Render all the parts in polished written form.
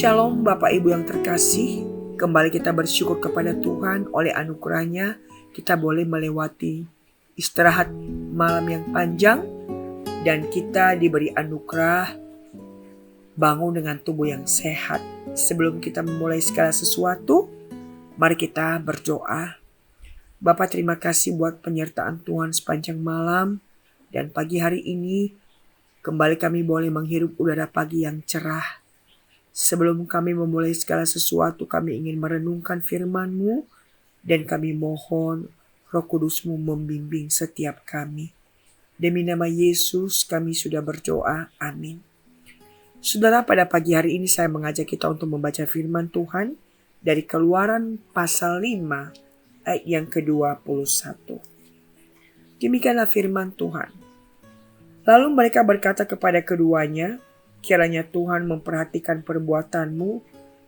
Shalom Bapak Ibu yang terkasih, kembali kita bersyukur kepada Tuhan oleh anugerahnya kita boleh melewati istirahat malam yang panjang dan kita diberi anugerah bangun dengan tubuh yang sehat. Sebelum kita memulai segala sesuatu, mari kita berdoa. Bapa, terima kasih buat penyertaan Tuhan sepanjang malam dan pagi hari ini kembali kami boleh menghirup udara pagi yang cerah. Sebelum kami memulai segala sesuatu, kami ingin merenungkan firman-Mu dan kami mohon Roh Kudus-Mu membimbing setiap kami. Demi nama Yesus kami sudah berdoa. Amin. Saudara, pada pagi hari ini saya mengajak kita untuk membaca firman Tuhan dari Keluaran pasal 5 ayat yang ke-21. Demikianlah firman Tuhan. Lalu mereka berkata kepada keduanya, kiranya Tuhan memperhatikan perbuatanmu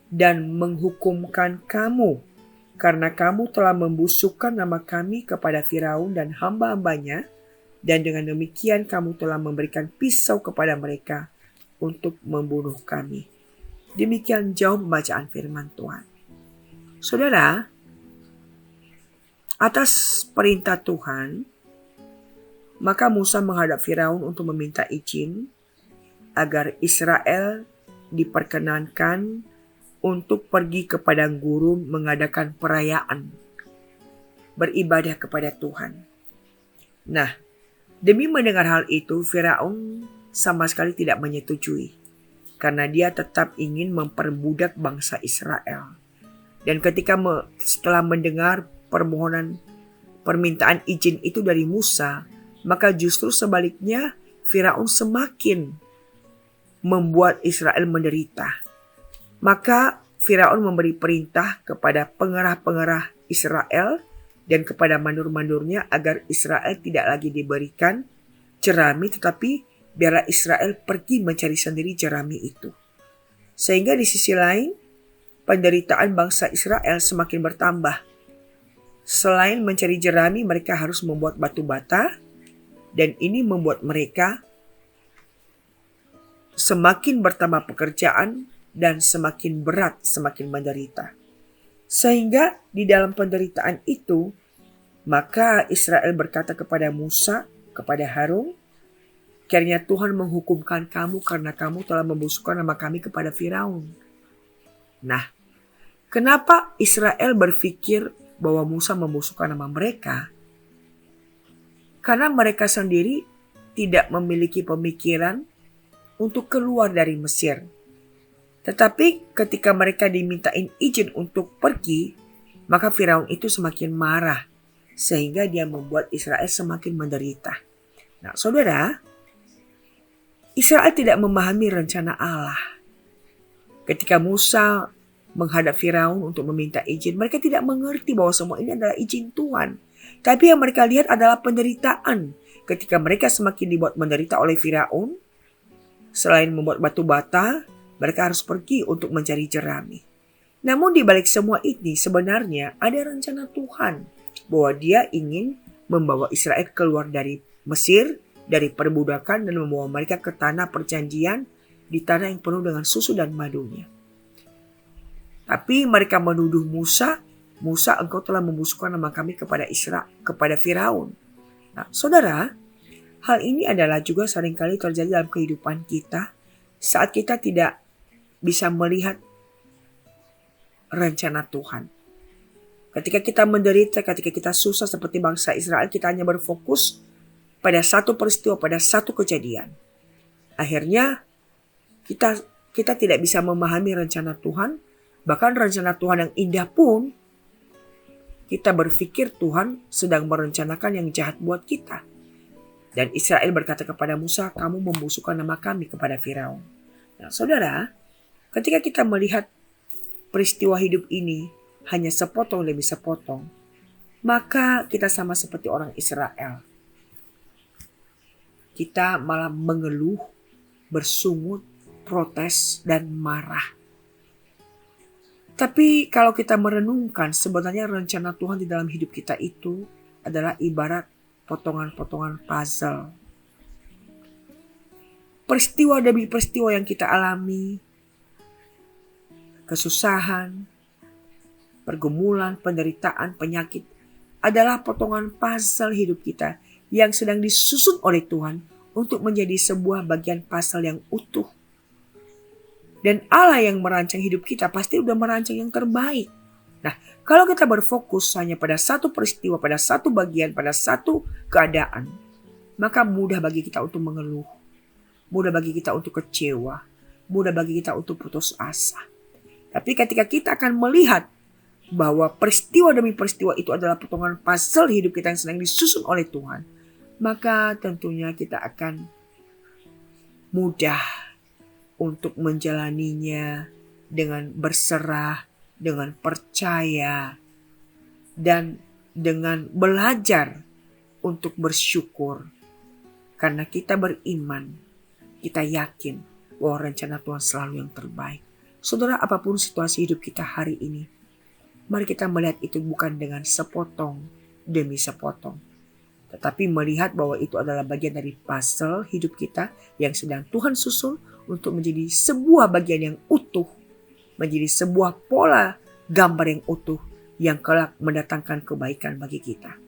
dan menghukumkan kamu, karena kamu telah membusukkan nama kami kepada Firaun dan hamba-hambanya, dan dengan demikian kamu telah memberikan pisau kepada mereka untuk membunuh kami. Demikian jauh pembacaan firman Tuhan. Saudara, atas perintah Tuhan, maka Musa menghadap Firaun untuk meminta izin agar Israel diperkenankan untuk pergi ke padang gurun mengadakan perayaan, beribadah kepada Tuhan. Nah, demi mendengar hal itu, Firaun sama sekali tidak menyetujui, karena dia tetap ingin memperbudak bangsa Israel. Dan ketika setelah mendengar permintaan izin itu dari Musa, maka justru sebaliknya Firaun semakin membuat Israel menderita. Maka Firaun memberi perintah kepada pengerah-pengerah Israel dan kepada mandur-mandurnya agar Israel tidak lagi diberikan jerami, tetapi biarlah Israel pergi mencari sendiri jerami itu. Sehingga di sisi lain, penderitaan bangsa Israel semakin bertambah. Selain mencari jerami, mereka harus membuat batu bata, dan ini membuat mereka semakin bertambah pekerjaan dan semakin berat, semakin menderita. Sehingga di dalam penderitaan itu, maka Israel berkata kepada Musa, kepada Harun, kiranya Tuhan menghukumkan kamu karena kamu telah membusukkan nama kami kepada Firaun. Nah, kenapa Israel berpikir bahwa Musa membusukkan nama mereka? Karena mereka sendiri tidak memiliki pemikiran untuk keluar dari Mesir. Tetapi ketika mereka dimintain izin untuk pergi, maka Firaun itu semakin marah, sehingga dia membuat Israel semakin menderita. Nah, saudara, Israel tidak memahami rencana Allah. Ketika Musa menghadap Firaun untuk meminta izin, mereka tidak mengerti bahwa semua ini adalah izin Tuhan. Tapi yang mereka lihat adalah penderitaan. Ketika mereka semakin dibuat menderita oleh Firaun, selain membuat batu bata, mereka harus pergi untuk mencari jerami. Namun di balik semua ini sebenarnya ada rencana Tuhan bahwa Dia ingin membawa Israel keluar dari Mesir, dari perbudakan, dan membawa mereka ke tanah perjanjian, di tanah yang penuh dengan susu dan madunya. Tapi mereka menuduh Musa, engkau telah membusukkan nama kami kepada Firaun. Nah, saudara, hal ini adalah juga seringkali terjadi dalam kehidupan kita saat kita tidak bisa melihat rencana Tuhan. Ketika kita menderita, ketika kita susah seperti bangsa Israel, kita hanya berfokus pada satu peristiwa, pada satu kejadian. Akhirnya kita tidak bisa memahami rencana Tuhan. Bahkan rencana Tuhan yang indah pun, kita berpikir Tuhan sedang merencanakan yang jahat buat kita. Dan Israel berkata kepada Musa, kamu membusukkan nama kami kepada Firaun. Nah, saudara, ketika kita melihat peristiwa hidup ini hanya sepotong demi sepotong, maka kita sama seperti orang Israel. Kita malah mengeluh, bersungut, protes, dan marah. Tapi kalau kita merenungkan, sebenarnya rencana Tuhan di dalam hidup kita itu adalah ibarat potongan-potongan puzzle. Peristiwa demi peristiwa yang kita alami, kesusahan, pergumulan, penderitaan, penyakit adalah potongan puzzle hidup kita yang sedang disusun oleh Tuhan untuk menjadi sebuah bagian puzzle yang utuh. Dan Allah yang merancang hidup kita pasti udah merancang yang terbaik. Nah, kalau kita berfokus hanya pada satu peristiwa, pada satu bagian, pada satu keadaan, maka mudah bagi kita untuk mengeluh, mudah bagi kita untuk kecewa, mudah bagi kita untuk putus asa. Tapi ketika kita akan melihat bahwa peristiwa demi peristiwa itu adalah potongan puzzle hidup kita yang sedang disusun oleh Tuhan, maka tentunya kita akan mudah untuk menjalaninya dengan berserah, dengan percaya, dan dengan belajar untuk bersyukur. Karena kita beriman, kita yakin bahwa rencana Tuhan selalu yang terbaik. Saudara, apapun situasi hidup kita hari ini, mari kita melihat itu bukan dengan sepotong demi sepotong, tetapi melihat bahwa itu adalah bagian dari puzzle hidup kita yang sedang Tuhan susun untuk menjadi sebuah bagian yang utuh, menjadi sebuah pola gambar yang utuh yang kelak mendatangkan kebaikan bagi kita.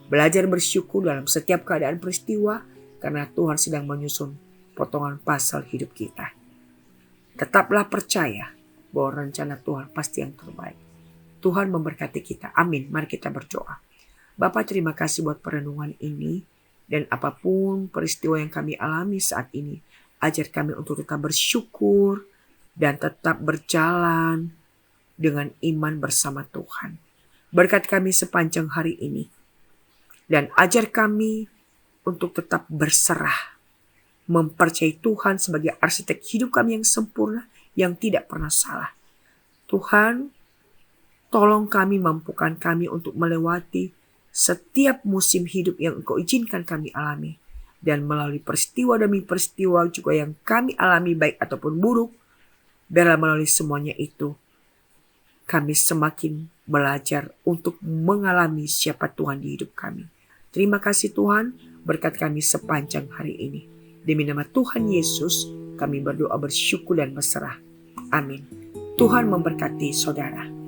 Belajar bersyukur dalam setiap keadaan peristiwa karena Tuhan sedang menyusun potongan puzzle hidup kita. Tetaplah percaya bahwa rencana Tuhan pasti yang terbaik. Tuhan memberkati kita. Amin. Mari kita berdoa. Bapa, terima kasih buat perenungan ini. Dan apapun peristiwa yang kami alami saat ini, ajar kami untuk tetap bersyukur dan tetap berjalan dengan iman bersama Tuhan. Berkat kami sepanjang hari ini. Dan ajar kami untuk tetap berserah. Mempercayai Tuhan sebagai arsitek hidup kami yang sempurna, yang tidak pernah salah. Tuhan, tolong kami, mampukan kami untuk melewati setiap musim hidup yang Engkau izinkan kami alami. Dan melalui peristiwa demi peristiwa juga yang kami alami baik ataupun buruk, biarlah melalui semuanya itu kami semakin belajar untuk mengalami siapa Tuhan di hidup kami. Terima kasih Tuhan, berkat kami sepanjang hari ini. Demi nama Tuhan Yesus, kami berdoa bersyukur dan berserah. Amin. Tuhan memberkati saudara.